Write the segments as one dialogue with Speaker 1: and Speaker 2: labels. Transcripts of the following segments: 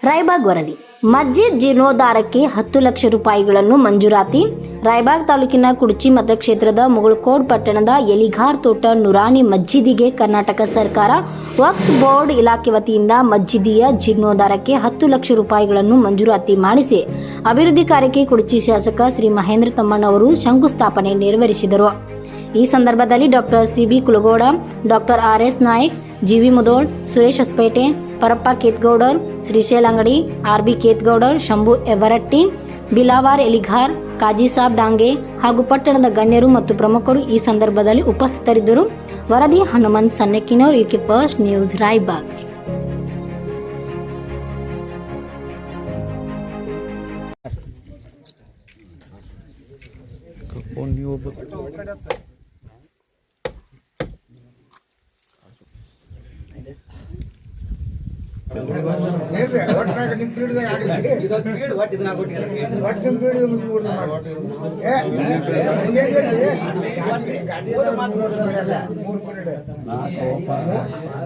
Speaker 1: ರಾಯಬಾಗ್ ವರದಿ. ಮಸ್ಜಿದ್ ಜೀರ್ಣೋದ್ಧಾರಕ್ಕೆ 10 ಲಕ್ಷ ರೂಪಾಯಿಗಳನ್ನು ಮಂಜೂರಾತಿ. ರಾಯಬಾಗ್ ತಾಲೂಕಿನ ಕುಡ್ಚಿ ಮತಕ್ಷೇತ್ರದ ಮುಗಳಕೋಡ್ ಪಟ್ಟಣದ ಎಲಿಘಾರ್ ತೋಟ ನುರಾನಿ ಮಸ್ಜಿದಿಗೆ ಕರ್ನಾಟಕ ಸರ್ಕಾರ ವಕ್ಫ್ ಬೋರ್ಡ್ ಇಲಾಖೆ ವತಿಯಿಂದ ಮಸ್ಜಿದಿಯ ಜೀರ್ಣೋದ್ಧಾರಕ್ಕೆ 10 ಲಕ್ಷ ರೂಪಾಯಿಗಳನ್ನು ಮಂಜೂರಾತಿ ಮಾಡಿಸಿ ಅಭಿವೃದ್ಧಿ ಕಾರ್ಯಕ್ಕೆ ಕುಡ್ಚಿ ಶಾಸಕ ಶ್ರೀ ಮಹೇಂದ್ರ ತಮ್ಮಣ್ಣ ಅವರು ಶಂಕುಸ್ಥಾಪನೆ ನೆರವೇರಿಸಿದರು. ಈ ಸಂದರ್ಭದಲ್ಲಿ doctor C B. Kulagoda, doctor R S. Naik, G V. Mudhol, Suresh Hosapete, Parappa Ketgoudar, Shrishail Angadi, R B. Ketgoudar, Shambhu Evaratti, Bilawar ಎಲಿಘಾರ್, ಕಾಜಿ ಸಾಬ್ ಡಾಂಗೆ ಹಾಗೂ ಪಟ್ಟಣದ ಗಣ್ಯರು ಮತ್ತು ಪ್ರಮುಖರು ಈ ಸಂದರ್ಭದಲ್ಲಿ ಉಪಸ್ಥಿತರಿದ್ದರು. ವರದಿ Hanumanth Sannakinor, UK first news, Raibag.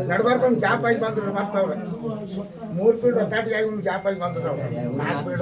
Speaker 2: ನಡ್ಬಾರ್ಕೊಂಡು ಜಾಪ್ ಆಗಿ ಬಂದ್ರು ಮತ್ತವ್ರು 3 ಫೀಟ್ ಒತ್ತಾಟಿಗೆ ಆಗಿ ಜಾಪ್ ಆಗಿ ಬಂದ್ರು 4 ಫೀಟ್